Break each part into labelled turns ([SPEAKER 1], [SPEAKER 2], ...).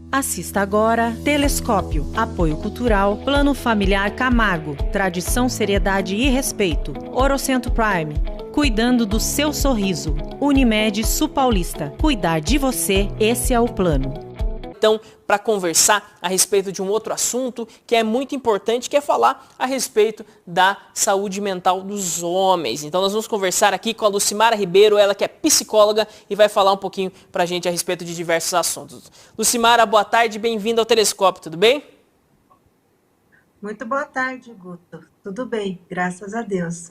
[SPEAKER 1] Assista agora Telescópio, Apoio Cultural, Plano Familiar Camargo, Tradição, Seriedade e Respeito. Orocento Prime, cuidando do seu sorriso. Unimed Sul Paulista, cuidar de você, esse é o plano.
[SPEAKER 2] Então, para conversar a respeito de um outro assunto que é muito importante, que é falar a respeito da saúde mental dos homens. Então, nós vamos conversar aqui com a Lucimara Ribeiro, ela que é psicóloga e vai falar um pouquinho para a gente a respeito de diversos assuntos. Lucimara, boa tarde, bem-vinda ao Telescópio, tudo bem?
[SPEAKER 3] Muito boa tarde, Guto. Tudo bem, graças a Deus.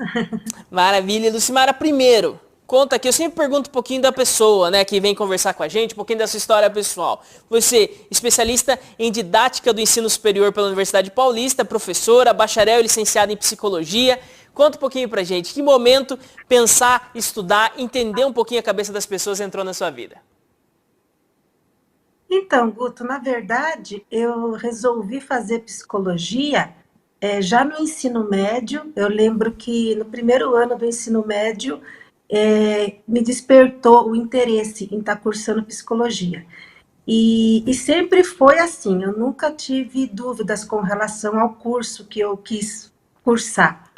[SPEAKER 2] Maravilha. Lucimara, primeiro, conta aqui, eu sempre pergunto um pouquinho da pessoa, né, que vem conversar com a gente, um pouquinho da sua história pessoal. Você, especialista em didática do ensino superior pela Universidade Paulista, professora, bacharel e licenciada em psicologia. Conta um pouquinho pra gente, que momento pensar, estudar, entender um pouquinho a cabeça das pessoas entrou na sua vida?
[SPEAKER 3] Então, Guto, na verdade, eu resolvi fazer psicologia já no ensino médio. Eu lembro que no primeiro ano do ensino médio me despertou o interesse em estar cursando psicologia. E sempre foi assim, eu nunca tive dúvidas com relação ao curso que eu quis cursar.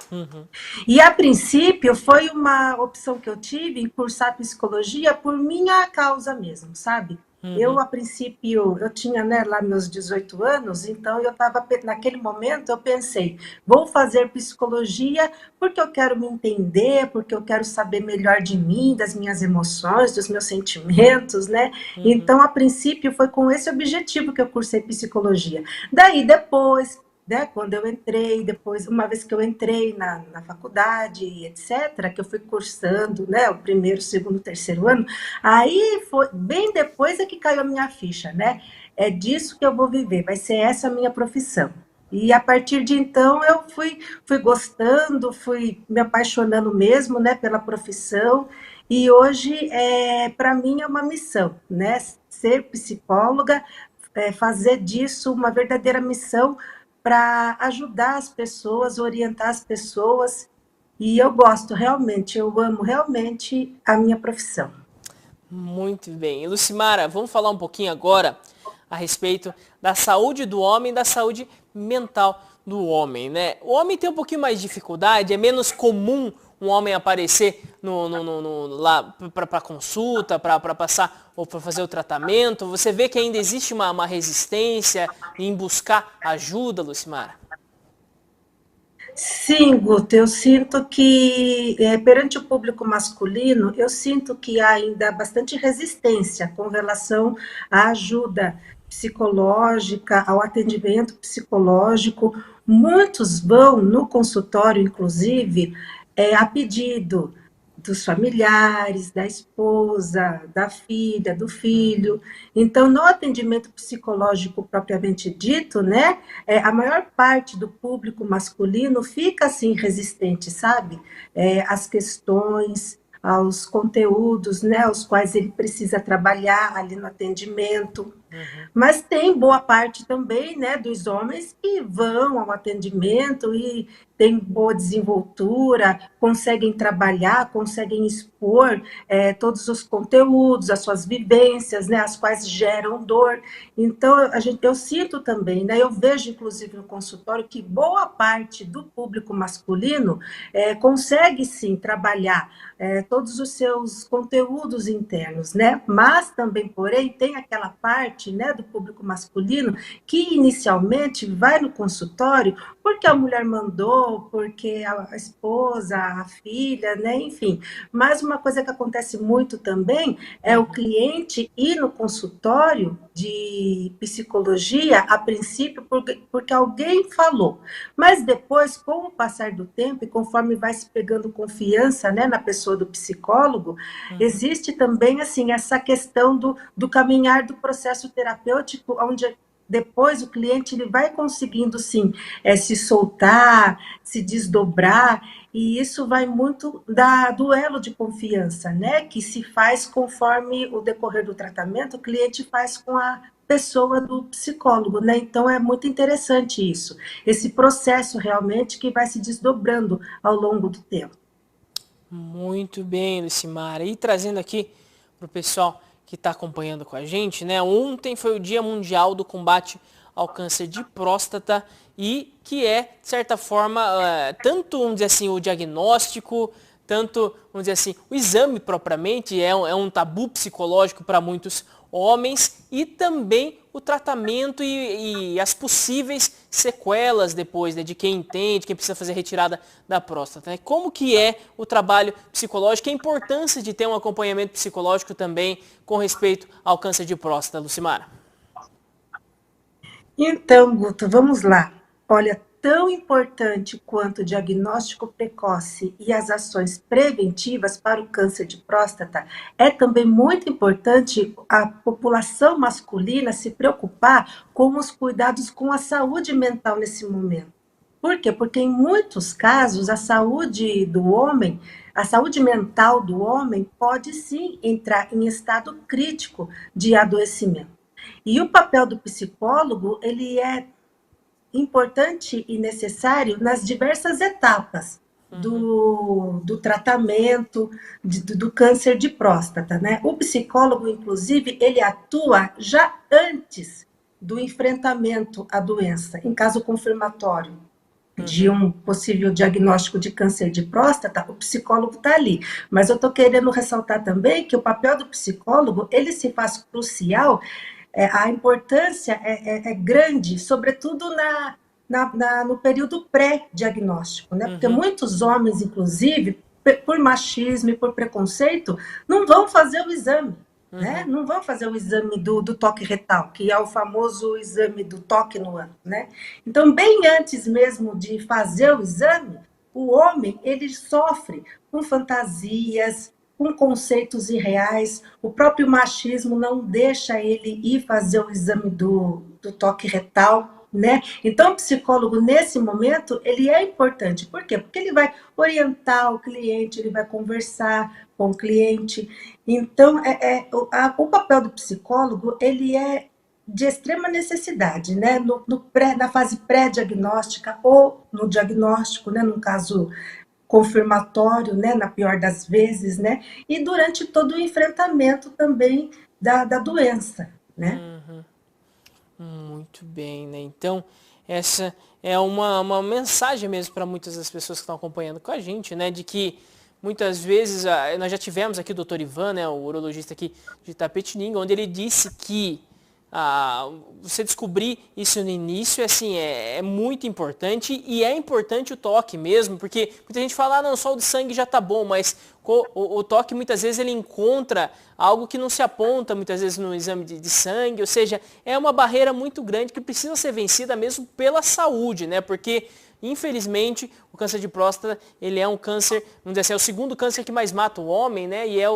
[SPEAKER 3] E a princípio foi uma opção que eu tive em cursar psicologia por minha causa mesmo, sabe? Eu, a princípio, eu tinha, né, lá meus 18 anos, então eu estava, naquele momento, eu pensei, vou fazer psicologia porque eu quero me entender, porque eu quero saber melhor de mim, das minhas emoções, dos meus sentimentos, né? Então, a princípio, foi com esse objetivo que eu cursei psicologia. Daí, depois, né, quando eu entrei, depois, uma vez que eu entrei na faculdade, etc., que eu fui cursando, né, o primeiro, segundo, terceiro ano, aí foi, bem depois é que caiu a minha ficha, né, é disso que eu vou viver, vai ser essa a minha profissão. E a partir de então eu fui gostando, fui me apaixonando mesmo, né, pela profissão, e hoje, para mim, é uma missão, né, ser psicóloga, fazer disso uma verdadeira missão, para ajudar as pessoas, orientar as pessoas. E eu gosto realmente, eu amo realmente a minha profissão.
[SPEAKER 2] Muito bem. E Lucimara, vamos falar um pouquinho agora a respeito da saúde do homem e da saúde mental do homem, né? O homem tem um pouquinho mais de dificuldade, é menos comum um homem aparecer lá para consulta, para passar ou para fazer o tratamento. Você vê que ainda existe uma resistência em buscar ajuda, Lucimara?
[SPEAKER 3] Sim, Guto, eu sinto que perante o público masculino, eu sinto que há ainda bastante resistência com relação à ajuda psicológica, ao atendimento psicológico. Muitos vão no consultório, inclusive, a pedido dos familiares, da esposa, da filha, do filho. Então, no atendimento psicológico propriamente dito, né, a maior parte do público masculino fica assim resistente, sabe? Às questões, aos conteúdos, né, aos quais ele precisa trabalhar ali no atendimento. Mas tem boa parte também, né, dos homens que vão ao atendimento e têm boa desenvoltura, conseguem trabalhar, conseguem expor todos os conteúdos, as suas vivências, né, as quais geram dor. Então, eu sinto também, né, eu vejo inclusive no consultório que boa parte do público masculino consegue sim trabalhar todos os seus conteúdos internos, né? Mas também, porém, tem aquela parte, né, do público masculino que inicialmente vai no consultório porque a mulher mandou, porque a esposa, a filha, né, enfim. Mas uma coisa que acontece muito também é o cliente ir no consultório de psicologia, a princípio, porque alguém falou. Mas depois, com o passar do tempo, e conforme vai se pegando confiança, né, na pessoa do psicólogo, existe também assim essa questão do caminhar do processo terapêutico, onde depois o cliente ele vai conseguindo sim se soltar, se desdobrar, e isso vai muito do elo de confiança, né, que se faz conforme o decorrer do tratamento, o cliente faz com a pessoa do psicólogo, né? Então é muito interessante isso, esse processo realmente que vai se desdobrando ao longo do tempo.
[SPEAKER 2] Muito bem, Lucimara. E trazendo aqui para o pessoal que está acompanhando com a gente, né? Ontem foi o Dia Mundial do Combate ao Câncer de Próstata e que é, de certa forma, tanto, vamos dizer assim, o diagnóstico, tanto, vamos dizer assim, o exame propriamente é um tabu psicológico para muitos homens e também o tratamento e as possíveis sequelas depois, né, de quem entende, quem precisa fazer retirada da próstata. Né? Como que é o trabalho psicológico, a importância de ter um acompanhamento psicológico também com respeito ao câncer de próstata, Lucimara?
[SPEAKER 3] Então, Guto, vamos lá. Olha, tão importante quanto o diagnóstico precoce e as ações preventivas para o câncer de próstata, é também muito importante a população masculina se preocupar com os cuidados com a saúde mental nesse momento. Por quê? Porque em muitos casos a saúde do homem, a saúde mental do homem pode sim entrar em estado crítico de adoecimento. E o papel do psicólogo, ele é importante e necessário nas diversas etapas do tratamento do câncer de próstata, né? O psicólogo, inclusive, ele atua já antes do enfrentamento à doença, em caso confirmatório de um possível diagnóstico de câncer de próstata, o psicólogo está ali. Mas eu estou querendo ressaltar também que o papel do psicólogo, ele se faz crucial, a importância é grande, sobretudo no período pré-diagnóstico, né? Porque muitos homens, inclusive, por machismo e por preconceito, não vão fazer o exame. Né? Não vão fazer o exame do toque retal, que é o famoso exame do toque no ano, né? Então, bem antes mesmo de fazer o exame, o homem, ele sofre com fantasias, com conceitos irreais, o próprio machismo não deixa ele ir fazer o exame do toque retal, né? Então, o psicólogo, nesse momento, ele é importante. Por quê? Porque ele vai orientar o cliente, ele vai conversar com o cliente. Então, o papel do psicólogo, ele é de extrema necessidade, né? Na fase pré-diagnóstica ou no diagnóstico, né? No caso confirmatório, né? Na pior das vezes, né? E durante todo o enfrentamento também da doença, né?
[SPEAKER 2] Muito bem, né? Então, essa é uma mensagem mesmo para muitas das pessoas que estão acompanhando com a gente, né? De que muitas vezes, nós já tivemos aqui o Dr. Ivan, né, o urologista aqui de Itapetininga, onde ele disse que você descobrir isso no início assim, é muito importante e é importante o toque mesmo, porque muita gente fala, não, só o de sangue já tá bom, mas o toque muitas vezes ele encontra algo que não se aponta muitas vezes no exame de sangue, ou seja, é uma barreira muito grande que precisa ser vencida mesmo pela saúde, né, porque infelizmente, o câncer de próstata, ele é um câncer, vamos dizer assim, é o segundo câncer que mais mata o homem, né? E é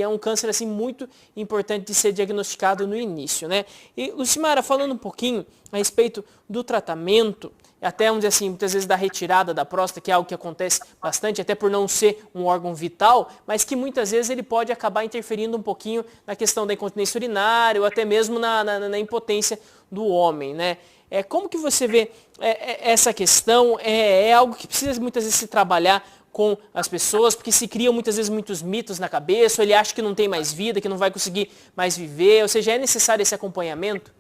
[SPEAKER 2] um câncer, assim, muito importante de ser diagnosticado no início, né? E, Lucimara, falando um pouquinho a respeito do tratamento, até, vamos dizer assim, muitas vezes da retirada da próstata, que é algo que acontece bastante, até por não ser um órgão vital, mas que muitas vezes ele pode acabar interferindo um pouquinho na questão da incontinência urinária ou até mesmo na impotência do homem, né? Como que você vê essa questão? É algo que precisa muitas vezes se trabalhar com as pessoas, porque se criam muitas vezes muitos mitos na cabeça, ou ele acha que não tem mais vida, que não vai conseguir mais viver, ou seja, é necessário esse acompanhamento?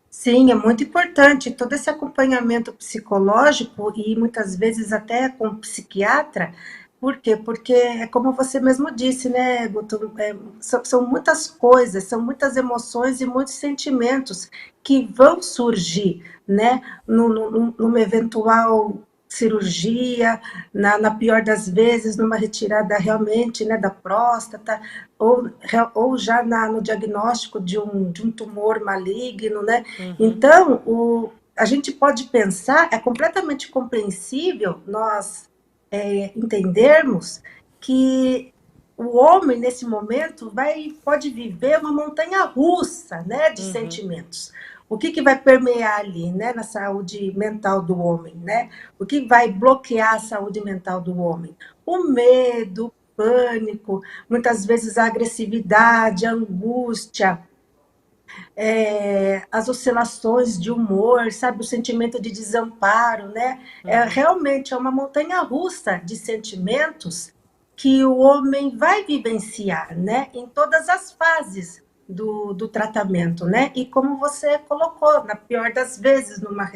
[SPEAKER 3] Sim, é muito importante todo esse acompanhamento psicológico e muitas vezes até com o psiquiatra. Por quê? Porque é como você mesmo disse, né, Guto? São muitas coisas, são muitas emoções e muitos sentimentos que vão surgir, né, numa eventual cirurgia, na pior das vezes, numa retirada realmente, né, da próstata, ou já no diagnóstico de um tumor maligno, né? Então, a gente pode pensar, é completamente compreensível nós entendermos que o homem, nesse momento, pode viver uma montanha russa, né, de sentimentos. O que vai permear ali, né, na saúde mental do homem, né? O que vai bloquear a saúde mental do homem? O medo, o pânico, muitas vezes a agressividade, a angústia, as oscilações de humor, sabe, o sentimento de desamparo, né? Realmente é uma montanha russa de sentimentos que o homem vai vivenciar, né, em todas as fases do tratamento, né? E como você colocou, na pior das vezes, numa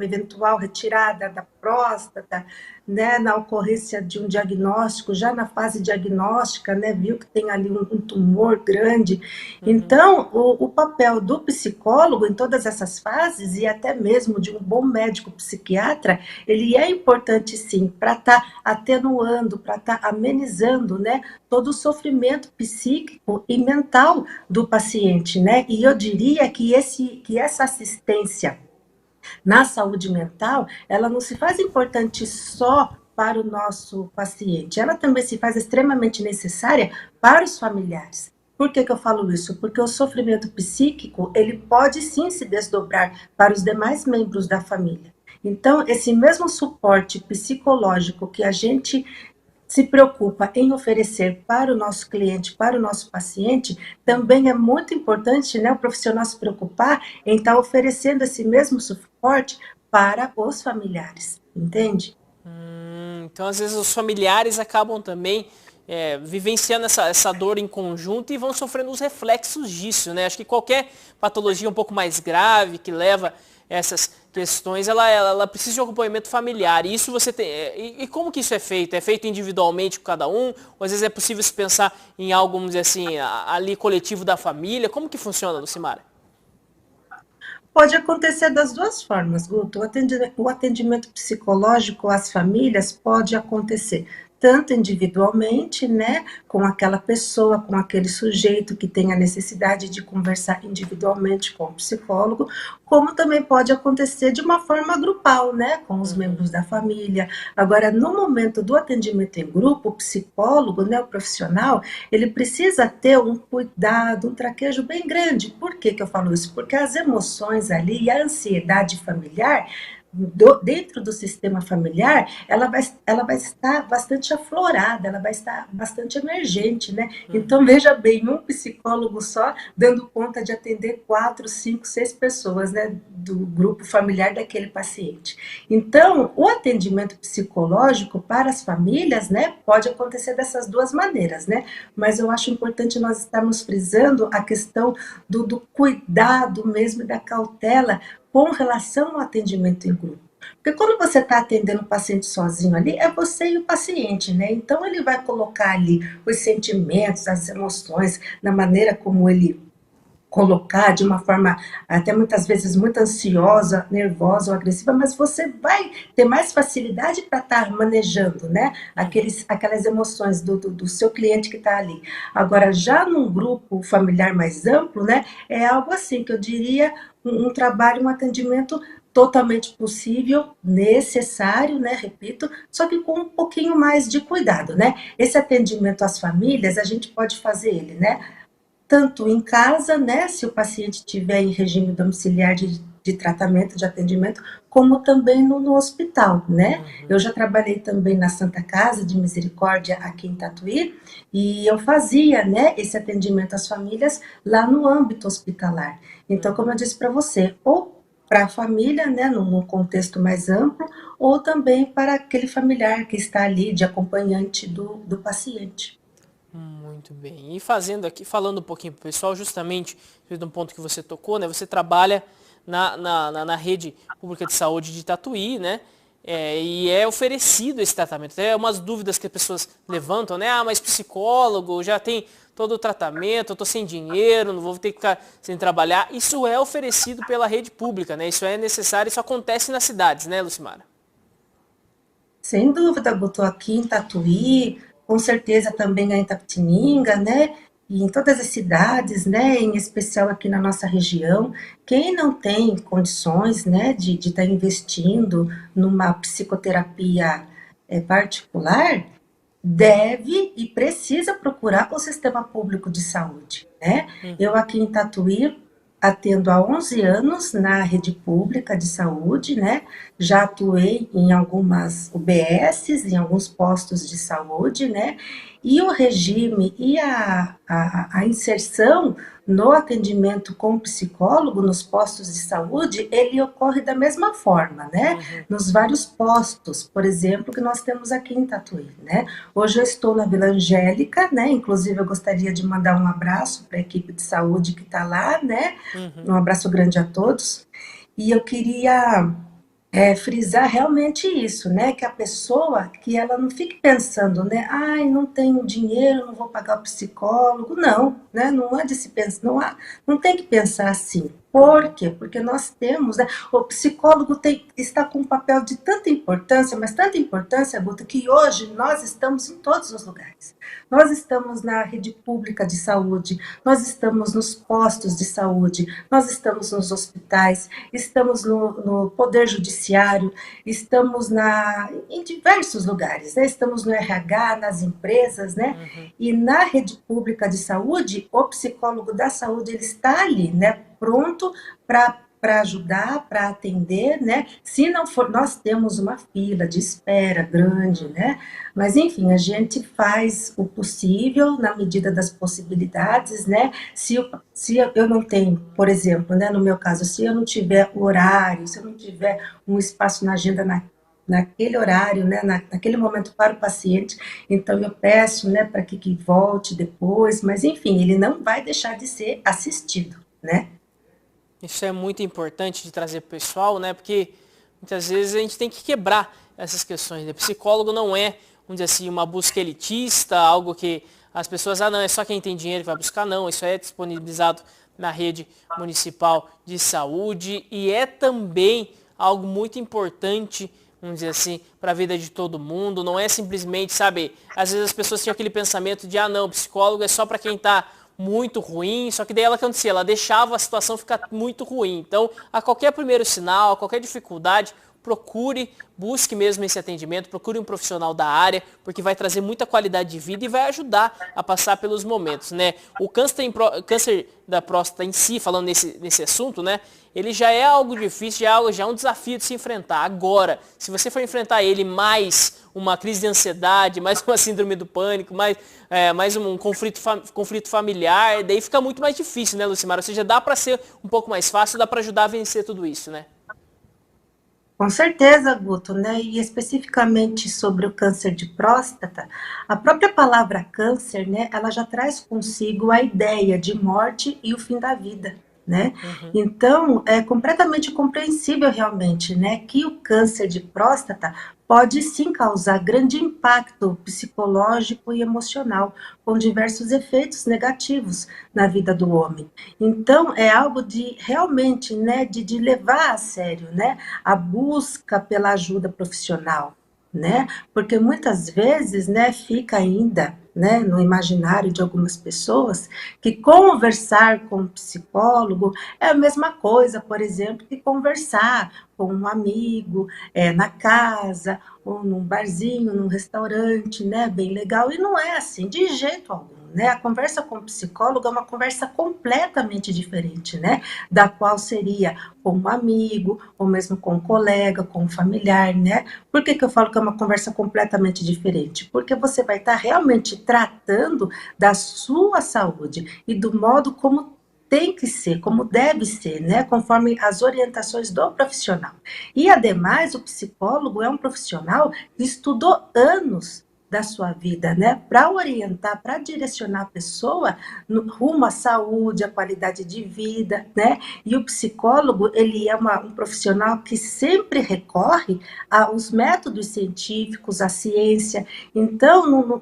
[SPEAKER 3] eventual retirada da próstata, né, na ocorrência de um diagnóstico, já na fase diagnóstica, né, viu que tem ali um tumor grande. Então, o papel do psicólogo em todas essas fases, e até mesmo de um bom médico psiquiatra, ele é importante sim, para estar atenuando, para estar amenizando, né, todo o sofrimento psíquico e mental do paciente, né? E eu diria que essa assistência na saúde mental, ela não se faz importante só para o nosso paciente, ela também se faz extremamente necessária para os familiares. Por que eu falo isso? Porque o sofrimento psíquico, ele pode sim se desdobrar para os demais membros da família. Então, esse mesmo suporte psicológico que a gente se preocupa em oferecer para o nosso cliente, para o nosso paciente, também é muito importante, né, o profissional se preocupar em estar oferecendo esse mesmo suporte para os familiares, entende?
[SPEAKER 2] Então, às vezes, os familiares acabam também vivenciando essa dor em conjunto e vão sofrendo os reflexos disso, né? Acho que qualquer patologia um pouco mais grave que leva essas questões, ela precisa de um acompanhamento familiar. E isso você tem. E como que isso é feito? É feito individualmente com cada um? Ou às vezes é possível se pensar em algo, vamos dizer assim, ali coletivo da família? Como que funciona, Lucimara?
[SPEAKER 3] Pode acontecer das duas formas, Guto. O atendimento psicológico às famílias pode acontecer tanto individualmente, né, com aquela pessoa, com aquele sujeito que tem a necessidade de conversar individualmente com o psicólogo, como também pode acontecer de uma forma grupal, né, com os membros da família. Agora, no momento do atendimento em grupo, o psicólogo, né, o profissional, ele precisa ter um cuidado, um traquejo bem grande. Por que eu falo isso? Porque as emoções ali e a ansiedade familiar dentro do sistema familiar, ela vai estar bastante aflorada, ela vai estar bastante emergente, né? Então, veja bem, um psicólogo só dando conta de atender 4, 5, 6 pessoas, né, do grupo familiar daquele paciente. Então, o atendimento psicológico para as famílias, né, pode acontecer dessas duas maneiras, né? Mas eu acho importante nós estarmos frisando a questão do cuidado mesmo, da cautela, com relação ao atendimento em grupo. Porque quando você está atendendo o paciente sozinho ali, é você e o paciente, né? Então ele vai colocar ali os sentimentos, as emoções, na maneira como ele colocar, de uma forma até muitas vezes muito ansiosa, nervosa ou agressiva, mas você vai ter mais facilidade para estar manejando, né? Aquelas emoções do seu cliente que está ali. Agora, já num grupo familiar mais amplo, né? É algo assim que eu diria um trabalho, um atendimento totalmente possível, necessário, né, repito, só que com um pouquinho mais de cuidado, né? Esse atendimento às famílias, a gente pode fazer ele, né, tanto em casa, né, se o paciente estiver em regime domiciliar de tratamento, de atendimento, como também no hospital, né? Eu já trabalhei também na Santa Casa de Misericórdia aqui em Tatuí, e eu fazia, né, esse atendimento às famílias lá no âmbito hospitalar. Então, como eu disse para você, ou para a família, né, no contexto mais amplo, ou também para aquele familiar que está ali de acompanhante do paciente.
[SPEAKER 2] Muito bem. E falando um pouquinho para o pessoal, justamente de um ponto que você tocou, né? Você trabalha na rede pública de saúde de Tatuí, né? E é oferecido esse tratamento. É umas dúvidas que as pessoas levantam, né? Ah, mas psicólogo, já tem todo o tratamento, eu estou sem dinheiro, não vou ter que ficar sem trabalhar. Isso é oferecido pela rede pública, né? Isso é necessário, isso acontece nas cidades, né, Lucimara?
[SPEAKER 3] Sem dúvida, botou aqui em Tatuí, com certeza também em Itapetininga, né? E em todas as cidades, né? Em especial aqui na nossa região. Quem não tem condições, né, de estar investindo numa psicoterapia particular, deve e precisa procurar o sistema público de saúde, né? Eu aqui em Tatuí atendo há 11 anos na rede pública de saúde, né? Já atuei em algumas UBSs, em alguns postos de saúde, né? E o regime e a inserção no atendimento com o psicólogo, nos postos de saúde, ele ocorre da mesma forma, né? Nos vários postos, por exemplo, que nós temos aqui em Tatuí, né? Hoje eu estou na Vila Angélica, né? Inclusive eu gostaria de mandar um abraço para a equipe de saúde que está lá, né? Um abraço grande a todos. E eu queria frisar realmente isso, né? Que a pessoa, que ela não fique pensando, né? Ai, não tenho dinheiro, não vou pagar o psicólogo. Não, né? Não há de se pensar, não tem que pensar assim. Por quê? Porque nós temos, né? O psicólogo está com um papel de tanta importância, mas tanta importância, Guto, que hoje nós estamos em todos os lugares. Nós estamos na rede pública de saúde, nós estamos nos postos de saúde, nós estamos nos hospitais, estamos no Poder Judiciário, estamos em diversos lugares, né? Estamos no RH, nas empresas, né? E na rede pública de saúde, o psicólogo da saúde, ele está ali, né? Pronto para ajudar, para atender, né? Se não for, nós temos uma fila de espera grande, né? Mas, enfim, a gente faz o possível na medida das possibilidades, né? Se eu não tenho, por exemplo, né, no meu caso, se eu não tiver horário, se eu não tiver um espaço na agenda naquele horário, né, naquele momento para o paciente, então eu peço, né, para que volte depois, mas, enfim, ele não vai deixar de ser assistido, né?
[SPEAKER 2] Isso é muito importante de trazer para o pessoal, né? Porque muitas vezes a gente tem que quebrar essas questões, né? Psicólogo não é, vamos dizer assim, uma busca elitista, algo que as pessoas, não, é só quem tem dinheiro que vai buscar, não. Isso é disponibilizado na rede municipal de saúde e é também algo muito importante, vamos dizer assim, para a vida de todo mundo. Não é simplesmente, sabe, às vezes as pessoas tinham aquele pensamento de, não, psicólogo é só para quem está muito ruim, só que daí ela acontecia, ela deixava a situação ficar muito ruim. Então, a qualquer primeiro sinal, a qualquer dificuldade, procure, busque mesmo esse atendimento, procure um profissional da área, porque vai trazer muita qualidade de vida e vai ajudar a passar pelos momentos, né? O câncer da próstata em si, falando nesse assunto, né? Ele já é algo difícil, já é um desafio de se enfrentar. Agora, se você for enfrentar ele mais uma crise de ansiedade, mais uma síndrome do pânico, mais um conflito familiar, daí fica muito mais difícil, né, Lucimara? Ou seja, dá para ser um pouco mais fácil, dá para ajudar a vencer tudo isso, né?
[SPEAKER 3] Com certeza, Guto, né? E especificamente sobre o câncer de próstata, a própria palavra câncer, né, ela já traz consigo a ideia de morte e o fim da vida, né? Então, é completamente compreensível realmente, né, que o câncer de próstata pode sim causar grande impacto psicológico e emocional, com diversos efeitos negativos na vida do homem. Então, é algo de realmente, né, de levar a sério, né, a busca pela ajuda profissional, né, porque muitas vezes, né, fica ainda, né, no imaginário de algumas pessoas que conversar com um psicólogo é a mesma coisa, por exemplo, que conversar com um amigo, na casa, ou num barzinho, num restaurante, né, bem legal, e não é assim, de jeito algum. Né? A conversa com o psicólogo é uma conversa completamente diferente, né? Da qual seria com um amigo, ou mesmo com um colega, com um familiar, né? Por que eu falo que é uma conversa completamente diferente? Porque você vai estar realmente tratando da sua saúde e do modo como tem que ser, como deve ser, né? Conforme as orientações do profissional. E, ademais, o psicólogo é um profissional que estudou anos da sua vida, né, para orientar, para direcionar a pessoa rumo à saúde, à qualidade de vida, né, e o psicólogo, ele é um profissional que sempre recorre aos métodos científicos, à ciência, então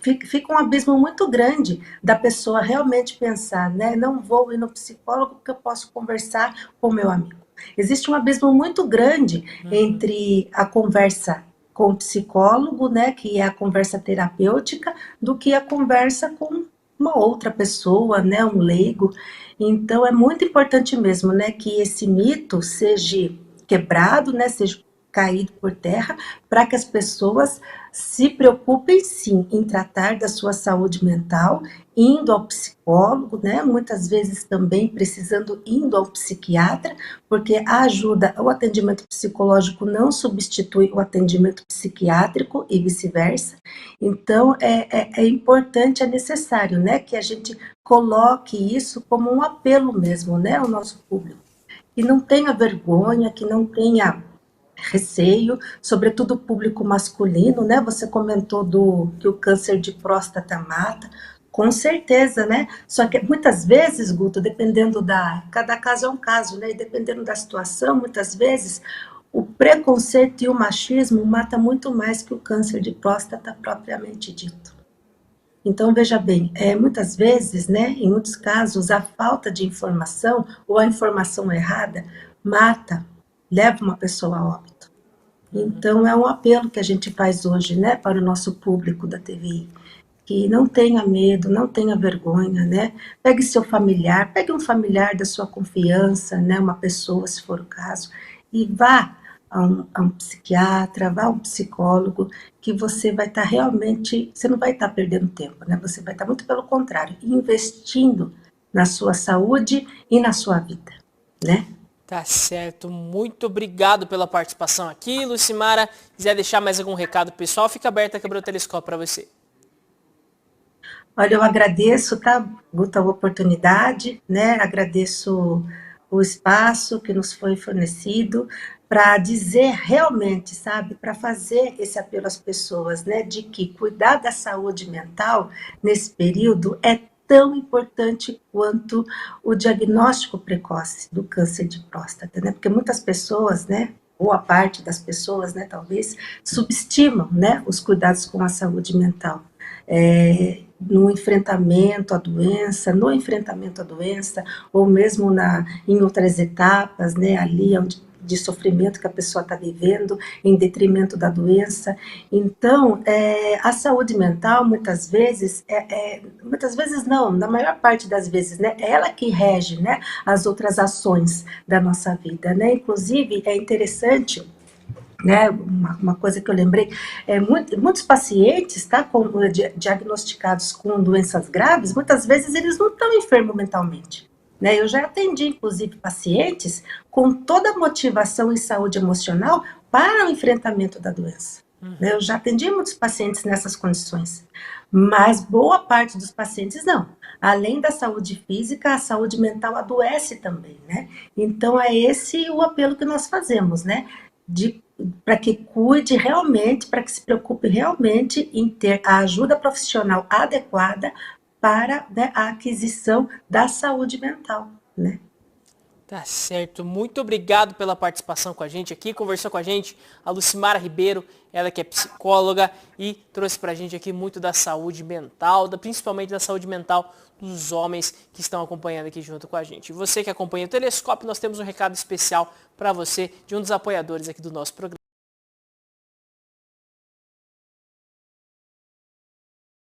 [SPEAKER 3] fica um abismo muito grande da pessoa realmente pensar, né, não vou ir no psicólogo porque eu posso conversar com o meu amigo. Existe um abismo muito grande entre a conversa com o psicólogo, né, que é a conversa terapêutica, do que a conversa com uma outra pessoa, né, um leigo. Então, é muito importante mesmo, né, que esse mito seja quebrado, né, seja caído por terra, para que as pessoas se preocupem sim em tratar da sua saúde mental, indo ao psicólogo, né? Muitas vezes também precisando indo ao psiquiatra, porque a ajuda, o atendimento psicológico não substitui o atendimento psiquiátrico e vice-versa. Então é importante, é necessário, né, que a gente coloque isso como um apelo mesmo, né, ao nosso público, que não tenha vergonha, que não tenha receio, sobretudo o público masculino, né? Você comentou que o câncer de próstata mata, com certeza, né? Só que muitas vezes, Guto, cada caso é um caso, né? E dependendo da situação, muitas vezes o preconceito e o machismo mata muito mais que o câncer de próstata propriamente dito. Então, veja bem, muitas vezes, né, em muitos casos, a falta de informação ou a informação errada mata, leva uma pessoa a óbito. Então, é um apelo que a gente faz hoje, né, para o nosso público da TVI, que não tenha medo, não tenha vergonha, né, pegue seu familiar, pegue um familiar da sua confiança, né, uma pessoa, se for o caso, e vá a um psiquiatra, vá a um psicólogo, que você vai estar realmente, você não vai estar perdendo tempo, né, você vai estar muito pelo contrário, investindo na sua saúde e na sua vida, né.
[SPEAKER 2] Tá certo, muito obrigado pela participação aqui, Lucimara. Quiser deixar mais algum recado pessoal, fica aberta a câmera do telescópio para você.
[SPEAKER 3] Olha, eu agradeço, tá, Guto, a oportunidade, né, agradeço o espaço que nos foi fornecido para dizer realmente, sabe, para fazer esse apelo às pessoas, né, de que cuidar da saúde mental nesse período é tão importante quanto o diagnóstico precoce do câncer de próstata, né, porque muitas pessoas, né, boa parte das pessoas, né, talvez, subestimam, né, os cuidados com a saúde mental. No enfrentamento à doença, ou mesmo em outras etapas, né, ali de sofrimento que a pessoa está vivendo, em detrimento da doença. Então, a saúde mental, muitas vezes não, na maior parte das vezes, né, é ela que rege, né, as outras ações da nossa vida, né, inclusive é interessante, né, uma coisa que eu lembrei, muitos pacientes, tá, diagnosticados com doenças graves, muitas vezes eles não estão enfermos mentalmente, né, eu já atendi, inclusive, pacientes com toda a motivação em saúde emocional para o enfrentamento da doença, né, eu já atendi muitos pacientes nessas condições, mas boa parte dos pacientes não, além da saúde física, a saúde mental adoece também, né, então é esse o apelo que nós fazemos, né, para que cuide realmente, para que se preocupe realmente em ter a ajuda profissional adequada para, né, a aquisição da saúde mental, né?
[SPEAKER 2] Tá certo, muito obrigado pela participação com a gente aqui, conversou com a gente a Lucimara Ribeiro, ela que é psicóloga e trouxe pra gente aqui muito da saúde mental, principalmente da saúde mental dos homens que estão acompanhando aqui junto com a gente. E você que acompanha o Telescópio, nós temos um recado especial para você de um dos apoiadores aqui do nosso programa.